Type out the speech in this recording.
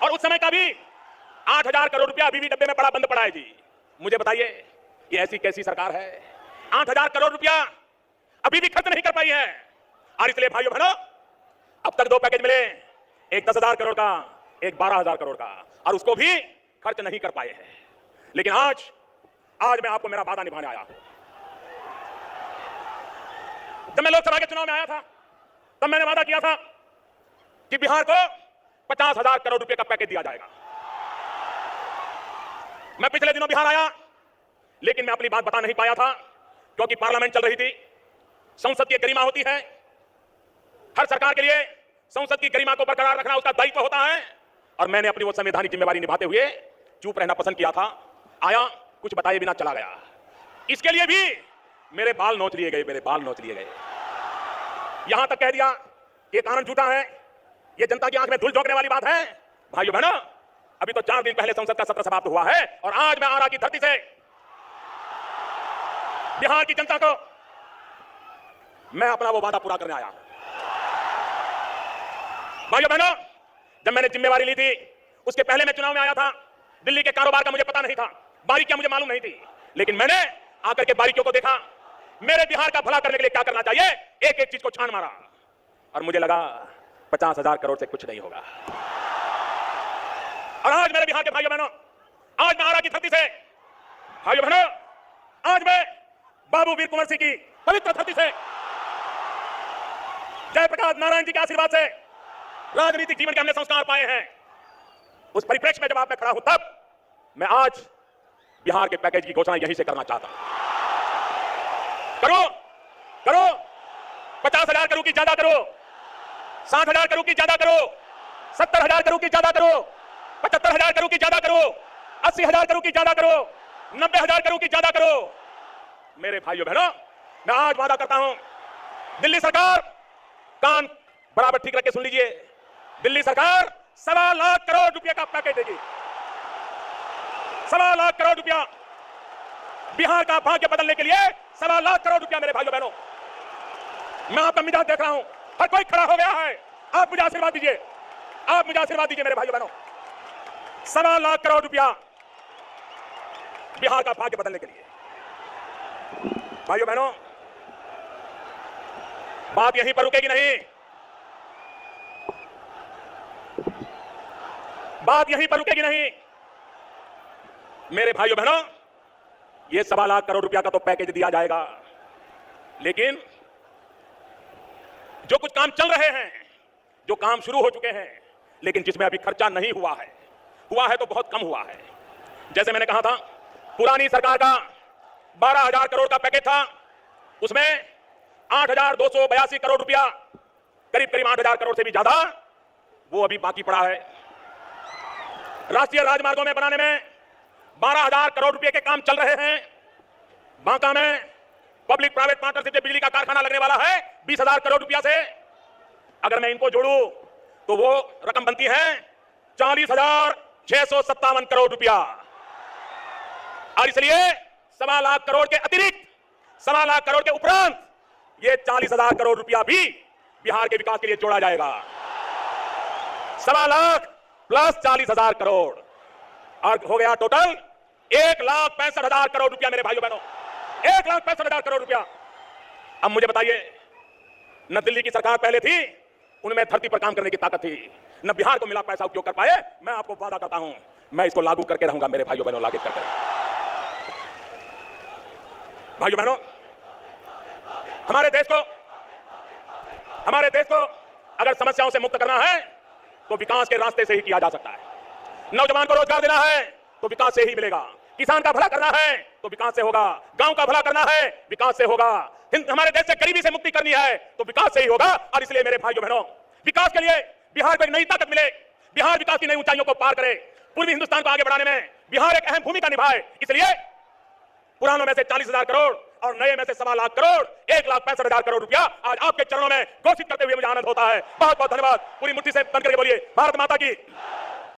और उस समय का भी 8,000 करोड़ रुपया अभी भी डब्बे में बंद पड़ा है जी। मुझे बताइए ये ऐसी कैसी सरकार है, 8,000 करोड़ रुपया अभी भी खर्च नहीं कर पाई है। और इसलिए भाइयों बहनों, अब तक 2 पैकेज मिले, एक 10,000 करोड़ का, एक 12,000 करोड़ का, और उसको भी खर्च नहीं कर पाए हैं। लेकिन आज मैं आपको मेरा वादा निभाने आया हूं। जब मैं लोकसभा के चुनाव में आया था तब मैंने वादा किया था कि बिहार को 50,000 करोड़ रुपए का पैकेज दिया जाएगा। मैं पिछले दिनों बिहार आया, लेकिन मैं अपनी बात बता नहीं पाया था, क्योंकि पार्लियामेंट चल रही थी। संसद की गरिमा होती है, हर सरकार के लिए संसद की गरिमा को बरकरार रखना उसका दायित्व होता है, और मैंने अपनी वो संवैधानिक जिम्मेवारी निभाते हुए चुप रहना पसंद किया था। आया, कुछ बताए बिना चला गया। इसके लिए भी मेरे बाल नोच लिए गए, यहां तक कह दिया ये कानून झूठा है, ये जनता की आंख में धूल झोंकने वाली बात है। भाइयों बहनों, अभी तो 4 दिन पहले संसद का सत्र समाप्त हुआ है, और आज मैं आरा की धरती से बिहार की जनता को मैं अपना वो वादा पूरा करने आया। भाइयों बहनों, जब मैंने जिम्मेवारी ली थी उसके पहले मैं चुनाव में आया था। दिल्ली के कारोबार का मुझे पता नहीं था, बारीकियां मुझे मालूम नहीं थी, लेकिन मैंने आकर के बारीकियों को देखा, मेरे बिहार का भला करने के लिए क्या करना चाहिए, एक एक चीज को छान मारा, और मुझे लगा 50,000 करोड़ से कुछ नहीं होगा। और आज मेरे बिहार के भाइयों बहनों, आज मैं आरा की धरती से, भाइयों बहनों, आज मैं बाबू वीर कुंवर सिंह की पवित्र धरती से, जयप्रकाश नारायण जी के आशीर्वाद से राजनीतिक जीवन के हमने संस्कार पाए हैं, उस परिप्रेक्ष्य में जब आप मैं खड़ा हूं, तब मैं आज बिहार के पैकेज की घोषणा यहीं से करना चाहता हूं। करो 50,000 करोड़ की ज्यादा करो, 60,000 करोड़ की ज्यादा करो, 70,000 करोड़ की ज्यादा करो, 75,000 करोड़ की ज्यादा करो, 80,000 करोड़ की ज्यादा करो, 90,000 करोड़ की ज्यादा करो। मेरे भाइयों बहनों, मैं आज वादा करता हूं, दिल्ली सरकार, कान बराबर ठीक रख के सुन लीजिए, दिल्ली सरकार 1.25 लाख करोड़ रुपए का पैकेज देगी। 1.25 लाख करोड़ रुपया बिहार का भाग्य बदलने के लिए, 1.25 लाख करोड़ रुपया। मेरे भाइयों बहनों, मैं आपका मिजाज देख रहा हूं, हर कोई खड़ा हो गया है, आप मुझे आशीर्वाद दीजिए, मेरे भाइयों बहनों। 1.25 लाख करोड़ रुपया बिहार का भाग्य बदलने के लिए। भाइयों बहनों, बात यहीं पर रुकेगी नहीं, बात यहीं पर रुकेगी नहीं। मेरे भाइयों बहनों, ये 1.25 लाख करोड़ रुपया का तो पैकेज दिया जाएगा, लेकिन जो कुछ काम चल रहे हैं, जो काम शुरू हो चुके हैं, लेकिन जिसमें अभी खर्चा नहीं हुआ है तो बहुत कम हुआ है। जैसे मैंने कहा था, पुरानी सरकार का 12,000 करोड़ का पैकेज था, उसमें 8,282 करोड़ रुपया, करीब 8,000 करोड़ से भी ज्यादा, वो अभी बाकी पड़ा है। राष्ट्रीय राजमार्गों में बनाने में 12,000 करोड़ रुपए के काम चल रहे हैं। बांका में पब्लिक प्राइवेट पार्टनरशिप से बिजली का कारखाना लगने वाला है 20,000 करोड़ रुपया से। अगर मैं इनको जोड़ूं तो वो रकम बनती है 40,657 करोड़ रुपया। और इसलिए 1.25 लाख करोड़ के अतिरिक्त, 1.25 लाख करोड़ के उपरांत ये 40,000 करोड़ रुपया भी बिहार के विकास के लिए जोड़ा जाएगा। 1.25 लाख प्लस 40,000 करोड़, और हो गया टोटल 1,65,000 करोड़ रुपया। मेरे भाइयों बहनों, 1,65,000 करोड़ रुपया। अब मुझे बताइए, न दिल्ली की सरकार पहले थी, उनमें धरती पर काम करने की ताकत थी, न बिहार को मिला पैसा उपयोग कर पाए। मैं आपको वादा करता हूं, मैं इसको लागू करके रहूंगा। मेरे भाइयों बहनों, लागू करके। भाइयों बहनों, हमारे देश को अगर समस्याओं से मुक्त करना है तो विकास के रास्ते से ही किया जा सकता है। नौजवान को रोजगार देना है तो विकास से ही मिलेगा, किसान का भला करना है तो विकास से होगा, गांव का भला करना है विकास से होगा, हमारे देश से गरीबी से मुक्ति करनी है तो विकास से ही होगा। और इसलिए मेरे भाइयों बहनों, विकास के लिए बिहार को एक नई ताकत मिले, बिहार विकास की नई ऊंचाइयों को पार करे, पूर्वी हिंदुस्तान को आगे बढ़ाने में बिहार एक अहम भूमिका निभाए। इसलिए पुरानों में से 40,000 करोड़ और नए में से 1.25 लाख करोड़, 1,65,000 करोड़ रुपया आज आपके चरणों में घोषित करते हुए मुझे आनंद होता है। बहुत बहुत धन्यवाद। पूरी मुट्ठी से बनकर के बोलिए, भारत माता की।